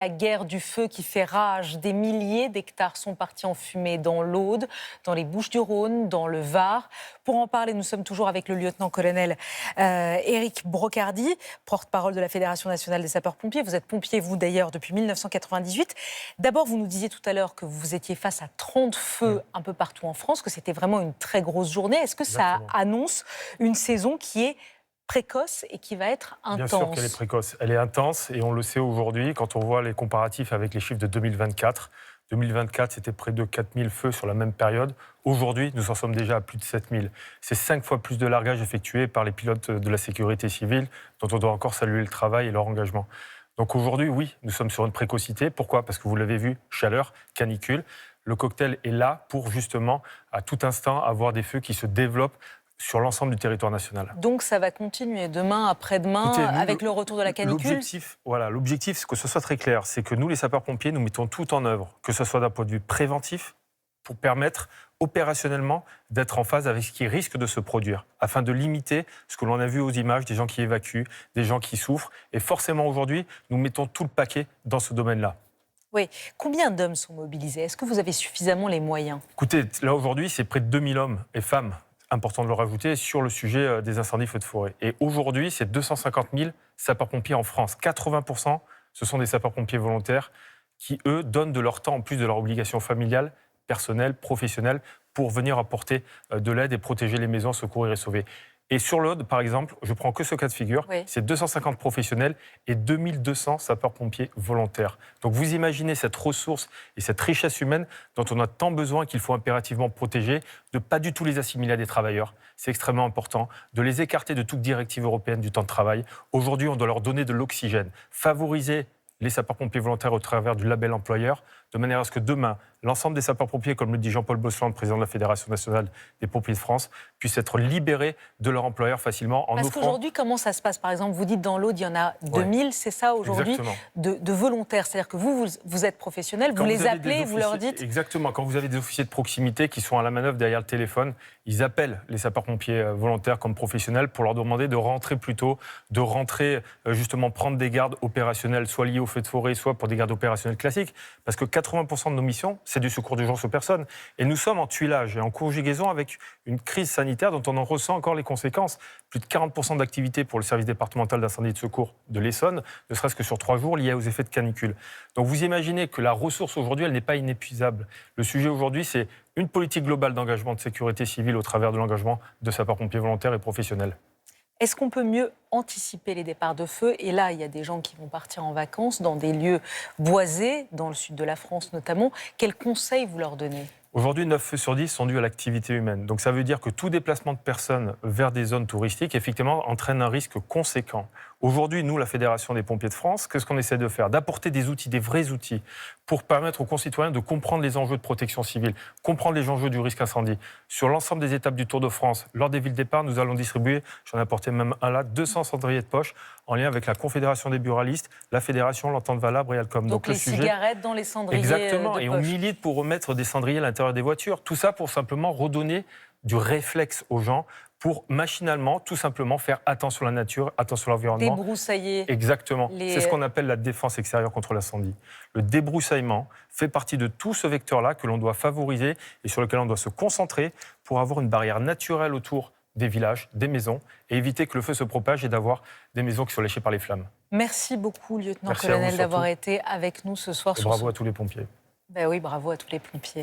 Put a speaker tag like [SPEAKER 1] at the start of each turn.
[SPEAKER 1] La guerre du feu qui fait rage, des milliers d'hectares sont partis en fumée dans l'Aude, dans les Bouches-du-Rhône, dans le Var. Pour en parler, nous sommes toujours avec le lieutenant-colonel Éric Brocardi, porte-parole de la Fédération nationale des sapeurs-pompiers. Vous êtes pompier, vous d'ailleurs, depuis 1998. D'abord, vous nous disiez tout à l'heure que vous étiez face à 30 feux un peu partout en France, que c'était vraiment une très grosse journée. Est-ce que ça annonce une saison qui est précoce et qui va être intense?
[SPEAKER 2] Bien sûr qu'elle est précoce. Elle est intense et on le sait aujourd'hui quand on voit les comparatifs avec les chiffres de 2024. 2024, c'était près de 4000 feux sur la même période. Aujourd'hui, nous en sommes déjà à plus de 7000. C'est 5 fois plus de largage effectué par les pilotes de la sécurité civile, dont on doit encore saluer le travail et leur engagement. Donc aujourd'hui, oui, nous sommes sur une précocité. Pourquoi ? Parce que vous l'avez vu, chaleur, canicule. Le cocktail est là pour justement, à tout instant, avoir des feux qui se développent sur l'ensemble du territoire national.
[SPEAKER 1] Donc ça va continuer demain, après-demain, avec le retour de la canicule.
[SPEAKER 2] L'objectif, c'est que ce soit très clair, c'est que nous, les sapeurs-pompiers, nous mettons tout en œuvre, que ce soit d'un point de vue préventif, pour permettre opérationnellement d'être en phase avec ce qui risque de se produire, afin de limiter ce que l'on a vu aux images, des gens qui évacuent, des gens qui souffrent. Et forcément, aujourd'hui, nous mettons tout le paquet dans ce domaine-là.
[SPEAKER 1] Oui. Combien d'hommes sont mobilisés? Est-ce que vous avez suffisamment les moyens?
[SPEAKER 2] Écoutez, là, aujourd'hui, c'est près de 2000 hommes et femmes, important de le rajouter, sur le sujet des incendies feux de forêt. Et aujourd'hui, c'est 250 000 sapeurs-pompiers en France. 80%, ce sont des sapeurs-pompiers volontaires qui, eux, donnent de leur temps, en plus de leur obligation familiale, personnelle, professionnelle, pour venir apporter de l'aide et protéger les maisons, secourir et sauver. Et sur l'Aude, par exemple, je prends que ce cas de figure, c'est 250 professionnels et 2200 sapeurs-pompiers volontaires. Donc vous imaginez cette ressource et cette richesse humaine dont on a tant besoin qu'il faut impérativement protéger, de pas du tout les assimiler à des travailleurs. C'est extrêmement important, de les écarter de toute directive européenne du temps de travail. Aujourd'hui, on doit leur donner de l'oxygène, favoriser les sapeurs-pompiers volontaires au travers du label employeur, de manière à ce que demain, l'ensemble des sapeurs-pompiers, comme le dit Jean-Paul Bosland, président de la Fédération nationale des pompiers de France, puissent être libérés de leur employeur facilement en offrant...
[SPEAKER 1] Parce qu'aujourd'hui, comment ça se passe? Par exemple, vous dites dans l'Aude, il y en a 2000, c'est ça aujourd'hui, de volontaires. C'est-à-dire que vous êtes professionnel, vous les appelez, vous leur dites...
[SPEAKER 2] Exactement. Quand vous avez des officiers de proximité qui sont à la manœuvre derrière le téléphone, ils appellent les sapeurs-pompiers volontaires comme professionnels pour leur demander de rentrer plus tôt, de rentrer justement prendre des gardes opérationnels, soit liés au feu de forêt, soit pour des gardes opérationnels classiques. Parce que 80% de nos missions, c'est du secours d'urgence aux personnes. Et nous sommes en tuilage et en conjugaison avec une crise sanitaire dont on en ressent encore les conséquences. Plus de 40% d'activité pour le service départemental d'incendie et de secours de l'Essonne, ne serait-ce que sur 3 jours liés aux effets de canicule. Donc vous imaginez que la ressource aujourd'hui, elle n'est pas inépuisable. Le sujet aujourd'hui, c'est une politique globale d'engagement de sécurité civile au travers de l'engagement de sapeurs-pompiers volontaires et professionnels.
[SPEAKER 1] Est-ce qu'on peut mieux anticiper les départs de feu? Et là, il y a des gens qui vont partir en vacances dans des lieux boisés, dans le sud de la France notamment. Quels conseils vous leur donnez?
[SPEAKER 2] Aujourd'hui, 9 feux sur 10 sont dus à l'activité humaine. Donc ça veut dire que tout déplacement de personnes vers des zones touristiques, effectivement, entraîne un risque conséquent. Aujourd'hui, nous, la Fédération des pompiers de France, qu'est-ce qu'on essaie de faire? D'apporter des outils, des vrais outils, pour permettre aux concitoyens de comprendre les enjeux de protection civile, comprendre les enjeux du risque incendie. Sur l'ensemble des étapes du Tour de France, lors des villes départ, nous allons distribuer, j'en ai apporté même un là, 200 cendriers de poche, en lien avec la Confédération des buralistes, la Fédération, l'Entente Valabre et Alcom.
[SPEAKER 1] Donc les cigarettes dans les cendriers.
[SPEAKER 2] Exactement,
[SPEAKER 1] de
[SPEAKER 2] et
[SPEAKER 1] poche.
[SPEAKER 2] on milite pour remettre des cendriers à l'intérieur des voitures. Tout ça pour simplement redonner du réflexe aux gens, pour machinalement, tout simplement, faire attention à la nature, attention à l'environnement.
[SPEAKER 1] Débroussailler.
[SPEAKER 2] Exactement. C'est ce qu'on appelle la défense extérieure contre l'incendie. Le débroussaillement fait partie de tout ce vecteur-là que l'on doit favoriser et sur lequel on doit se concentrer pour avoir une barrière naturelle autour des villages, des maisons, et éviter que le feu se propage et d'avoir des maisons qui soient léchées par les flammes.
[SPEAKER 1] Merci beaucoup, lieutenant-colonel, d'avoir été avec nous ce soir.
[SPEAKER 2] Et bravo à tous les pompiers.
[SPEAKER 1] Ben oui, bravo à tous les pompiers.